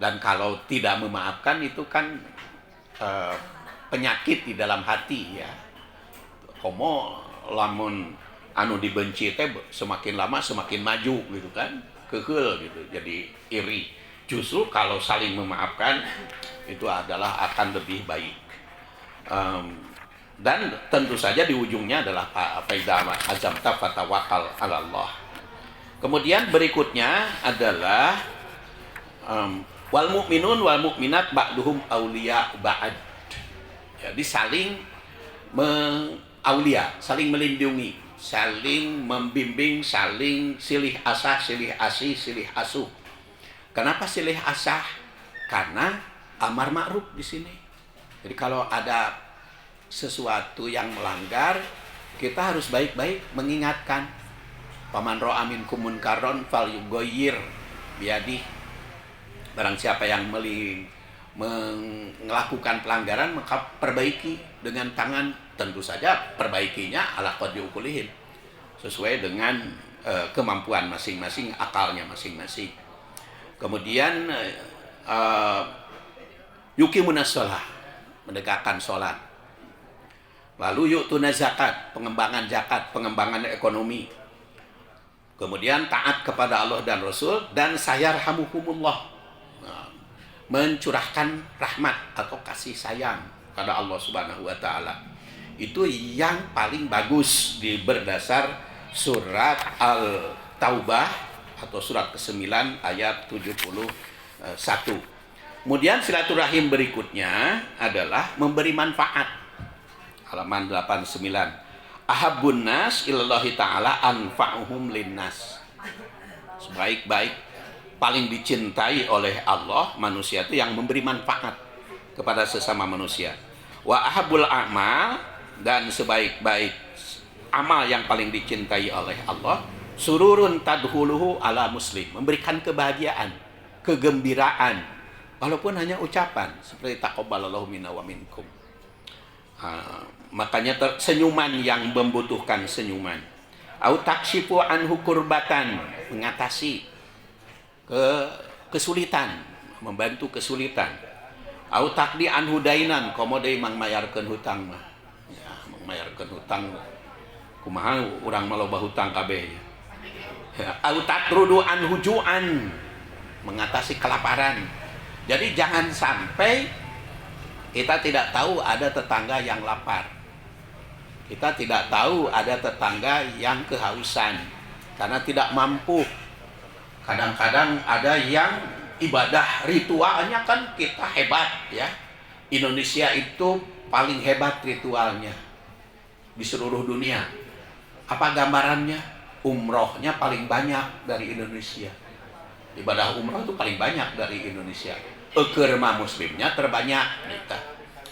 Dan kalau tidak memaafkan itu kan penyakit di dalam hati ya. Komo lamun anu dibenci teh semakin lama semakin maju gitu kan, kekeh gitu, jadi iri. Justru kalau saling memaafkan itu adalah akan lebih baik. Dan tentu saja di ujungnya adalah faida azamta fatawakal 'ala Allah. Kemudian berikutnya adalah wal mu'minun wal mu'minat ba'duhum auliya ba'd. Jadi saling aulia, saling melindungi, saling membimbing, saling silih asah, silih asih, silih asuh. Kenapa silih asah? Karena amar ma'ruf di sini. Jadi kalau ada sesuatu yang melanggar, kita harus baik-baik mengingatkan. Paman ro'a minkum munkaron falyughayyir biyadihi. Barang siapa yang melakukan pelanggaran maka perbaiki dengan tangan. Tentu saja perbaikinya ala qadri uqulihim, sesuai dengan kemampuan masing-masing, akalnya masing-masing. Kemudian yuqimunas shalah, menegakkan sholat. Lalu yu'tuna zakat, pengembangan zakat, pengembangan ekonomi. Kemudian taat kepada Allah dan Rasul, dan sayarhamukumullah, mencurahkan rahmat atau kasih sayang pada Allah Subhanahu wa taala. Itu yang paling bagus berdasar surat Al-Taubah atau surat ke-9 ayat 71. Kemudian silaturahim berikutnya adalah memberi manfaat. Halaman 89. Ahabbun nas ilallahi ta'ala anfa'uhum linnas. Sebaik-baik, paling dicintai oleh Allah manusia itu yang memberi manfaat kepada sesama manusia. Wa ahabbul a'mal, dan sebaik-baik amal yang paling dicintai oleh Allah, sururun tadhuluhu ala muslim, memberikan kebahagiaan, kegembiraan, walaupun hanya ucapan, seperti taqabbalallahu minna wa minkum. Makanya senyuman yang membutuhkan senyuman. Au takshifu anhu kurbatan, mengatasi kesulitan, membantu kesulitan. Au taqdi anhu dainan, komo deui mang mayarkeun hutang mah. Ya, mayarkeun hutang kumaha urang mah loba hutang kabeh. Au tatrudu an hujuan, mengatasi kelaparan. Jadi jangan sampai kita tidak tahu ada tetangga yang lapar. Kita tidak tahu ada tetangga yang kehausan karena tidak mampu. Kadang-kadang ada yang ibadah ritualnya kan kita hebat ya. Indonesia itu paling hebat ritualnya di seluruh dunia. Apa gambarannya? Umrohnya paling banyak dari Indonesia. Ibadah umroh itu paling banyak dari Indonesia. Eker mah muslimnya terbanyak kita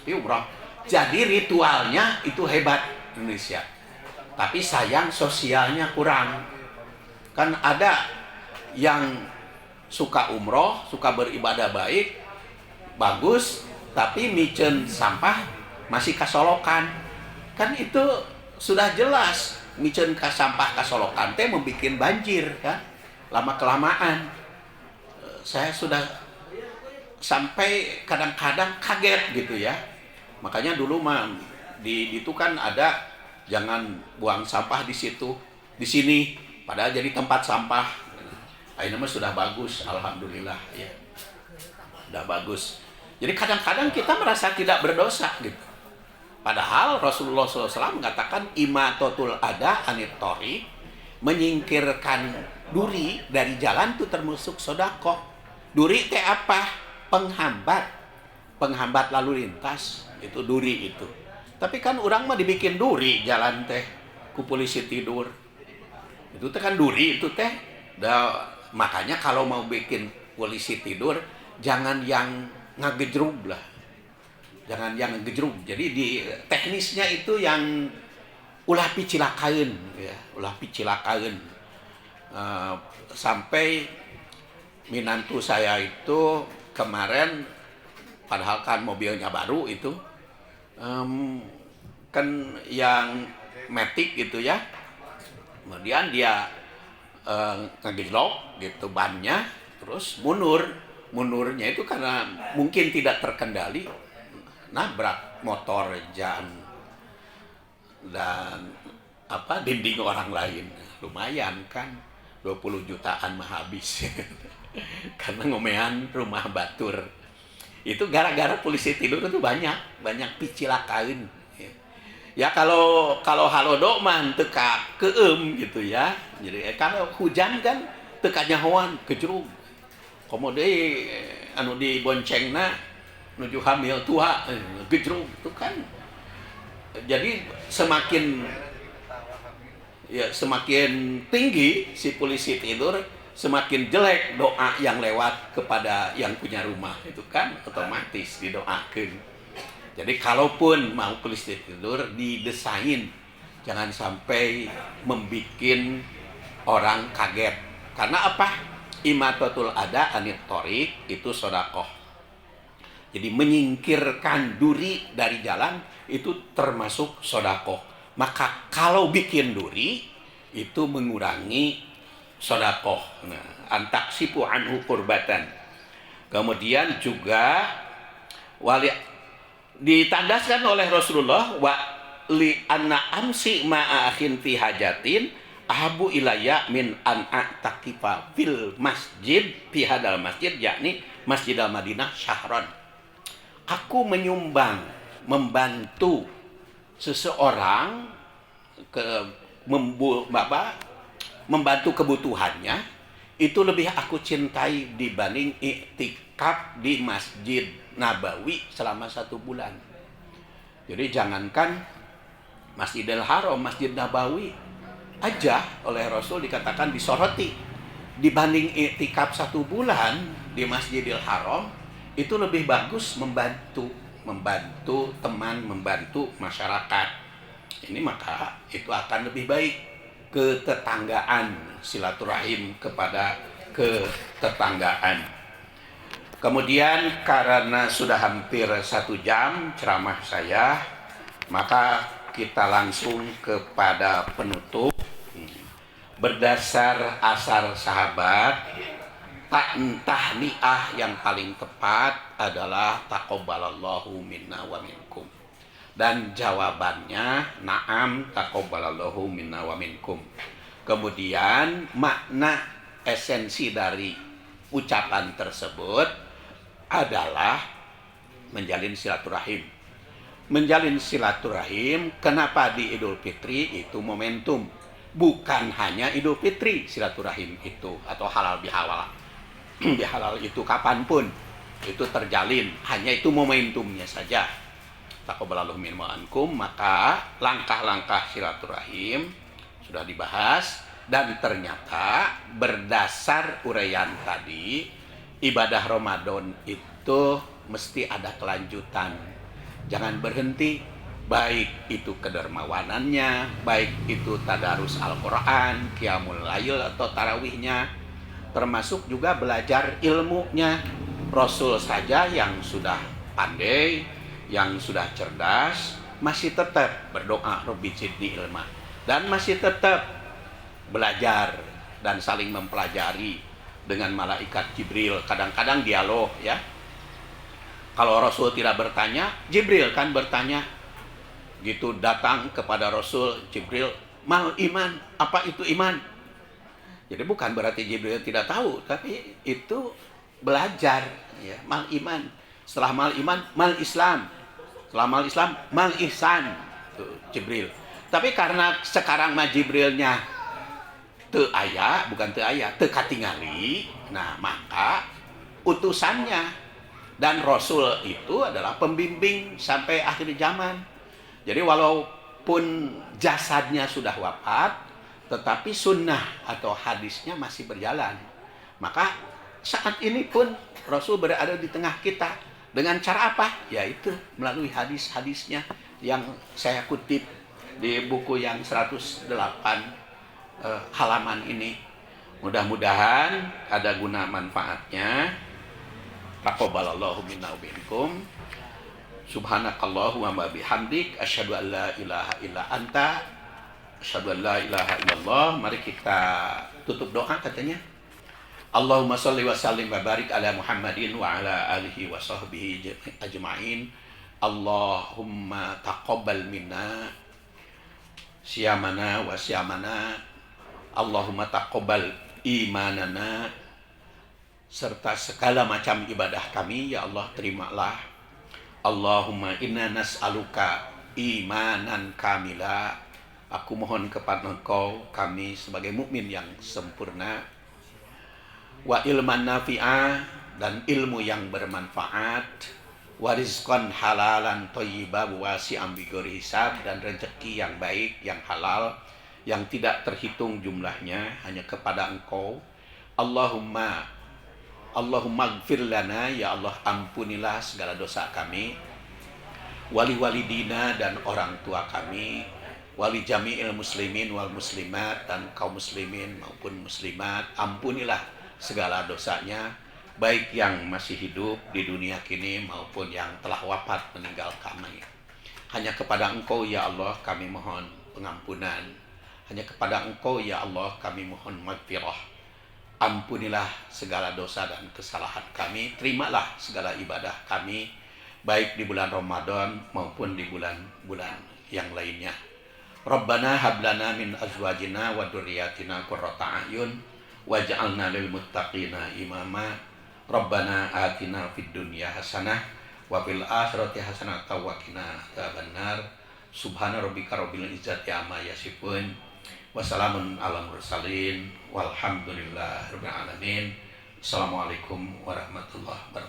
di umroh. Jadi ritualnya itu hebat Indonesia. Tapi sayang sosialnya kurang. Kan ada yang suka umroh, suka beribadah baik, bagus, tapi micen sampah masih kasolokan. Kan itu sudah jelas micen sampah kasolokan teh membuat banjir kan. Lama kelamaan saya sudah sampai kadang-kadang kaget gitu ya. Makanya dulu mah di itu kan ada jangan buang sampah di situ, di sini, padahal jadi tempat sampah. Ini mah sudah bagus, alhamdulillah ya. Sudah bagus. Jadi kadang-kadang kita merasa tidak berdosa gitu. Padahal Rasulullah SAW mengatakan imatotul ada anitori, menyingkirkan duri dari jalan itu termasuk sedekah. Duri teh apa? Penghambat lalu lintas, itu duri itu. Tapi kan orang mah dibikin duri jalan teh ku polisi tidur. Itu teh kan duri itu teh. Makanya kalau mau bikin polisi tidur jangan yang ngagejrug lah. Jangan yang ngagejrug. Jadi di teknisnya itu yang ulah picilakaeun ya, ulah picilakaeun. Sampai minantu saya itu kemarin padahal kan mobilnya baru itu kan yang matic gitu ya. Kemudian dia ngegejlok gitu bannya, terus mundurnya itu karena mungkin tidak terkendali nabrak motor dan dinding orang lain. Lumayan kan 20 jutaan mah habis karena ngomean rumah batur itu gara-gara polisi tidur itu banyak picilakaeun. Ya kalau halodo mah teka keum gitu ya. Jadi kalau hujan kan teka nyahoan kejrug. Komo deui anu diboncengna nuju hamil tua gejrug itu kan. Jadi semakin tinggi si polisi tidur, semakin jelek doa yang lewat kepada yang punya rumah itu kan otomatis didoakeun. Jadi kalaupun mau polisi tidur didesain jangan sampai membuat orang kaget. Karena apa? Imatatul ada anit thoriq itu sedekah. Jadi menyingkirkan duri dari jalan itu termasuk sedekah. Maka kalau bikin duri itu mengurangi sedekah. Nah, antaksipu anhu qurbatan. Kemudian juga ditandaskan oleh Rasulullah wa li anna amsi ma'a akhin fi hajatin ahabu ilayya min an a'taqifa fil masjid fi hadal masjid yakni Masjidil Madinah syahran. Aku membantu seseorang membantu kebutuhannya itu lebih aku cintai dibanding iktikaf di Masjid Nabawi selama 1 bulan. Jadi jangankan Masjidil Haram, Masjid Nabawi aja oleh Rasul dikatakan disoroti. Dibanding iktikaf 1 bulan di Masjidil Haram itu lebih bagus membantu teman, membantu masyarakat. Ini maka itu akan lebih baik ketetanggaan, silaturahim kepada ketetanggaan. Kemudian karena sudah hampir 1 jam ceramah saya, maka kita langsung kepada penutup. Berdasar asar sahabat, tahniah yang paling tepat adalah taqabbalallahu minna wa minkum. Dan jawabannya na'am taqabbalallahu minna wa minkum. Kemudian makna esensi dari ucapan tersebut adalah menjalin silaturahim. Menjalin silaturahim, kenapa di Idul Fitri itu momentum? Bukan hanya Idul Fitri silaturahim itu, atau halal bihalal. Bihalal itu kapanpun itu terjalin, hanya itu momentumnya saja. Taqabbalallahu minna wa minkum, maka langkah-langkah silaturahim sudah dibahas, dan ternyata berdasar uraian tadi, ibadah Ramadan itu mesti ada kelanjutan. Jangan berhenti, baik itu kedermawanannya, baik itu tadarus Al-Quran, qiyamul lail atau tarawihnya, termasuk juga belajar ilmunya. Rasul saja yang sudah pandai, yang sudah cerdas, masih tetap berdoa Rabbi zidni ilma, dan masih tetap belajar dan saling mempelajari dengan malaikat Jibril. Kadang-kadang dialog ya. Kalau Rasul tidak bertanya, Jibril kan bertanya. Gitu datang kepada Rasul Jibril, mal iman, apa itu iman? Jadi bukan berarti Jibril tidak tahu, tapi itu belajar ya, mal iman. Setelah mal iman, mal Islam. Setelah mal Islam, mal ihsan. Tuh, Jibril. Tapi karena sekarang mah Jibrilnya teu aya, bukan teu aya, teu katingali. Nah, maka utusannya, dan Rasul itu adalah pembimbing sampai akhir zaman. Jadi walaupun jasadnya sudah wafat, tetapi sunnah atau hadisnya masih berjalan. Maka saat ini pun Rasul berada di tengah kita. Dengan cara apa? Yaitu melalui hadis-hadisnya yang saya kutip di buku yang 108 halaman ini. Mudah-mudahan ada guna manfaatnya. Taqabbalallahu minna wa minkum. Subhanakallahumma wa bihamdik, asyhadu an la ilaha illa anta, asyhadu an la ilaha illallah. Mari kita tutup doa katanya. Allahumma shalli wa sallim wa barik ala Muhammadin wa ala alihi wa sahbihi ajma'in. Allahumma taqabbal minna siyamana wa siyamana. Allahumma taqabbal imanana, serta segala macam ibadah kami, ya Allah terimalah. Allahumma inna nas'aluka imanan kamila. Aku mohon kepada Engkau kami sebagai mukmin yang sempurna, wa ilman nafi'ah, dan ilmu yang bermanfaat, wa rizqan halalan thayyiban wasi'an bighairi hisab, dan rezeki yang baik, yang halal, yang tidak terhitung jumlahnya, hanya kepada Engkau. Allahumma gfir lana, ya Allah ampunilah segala dosa kami, wali walidina, dan orang tua kami, wali jami'il muslimin wal muslimat, dan kaum muslimin maupun muslimat. Ampunilah segala dosanya, baik yang masih hidup di dunia kini maupun yang telah wafat meninggal kami. Hanya kepada Engkau ya Allah kami mohon pengampunan. Hanya kepada Engkau ya Allah kami mohon maghfirah. Ampunilah segala dosa dan kesalahan kami. Terimalah segala ibadah kami, baik di bulan Ramadan maupun di bulan-bulan yang lainnya. Rabbana hablana min azwajina wa dzurriyyatina qurrata a'yun waj'alna lil muttaqina imama. Rabbana atina fid dunya hasanah wa fil akhirati hasanah wa qina adzabannar. Subhana rabbika rabbil izzati amma yasifun. Wassalamun ala mursalin walhamdulillahirabbil alamin. Assalamualaikum warahmatullahi wabarakatuh.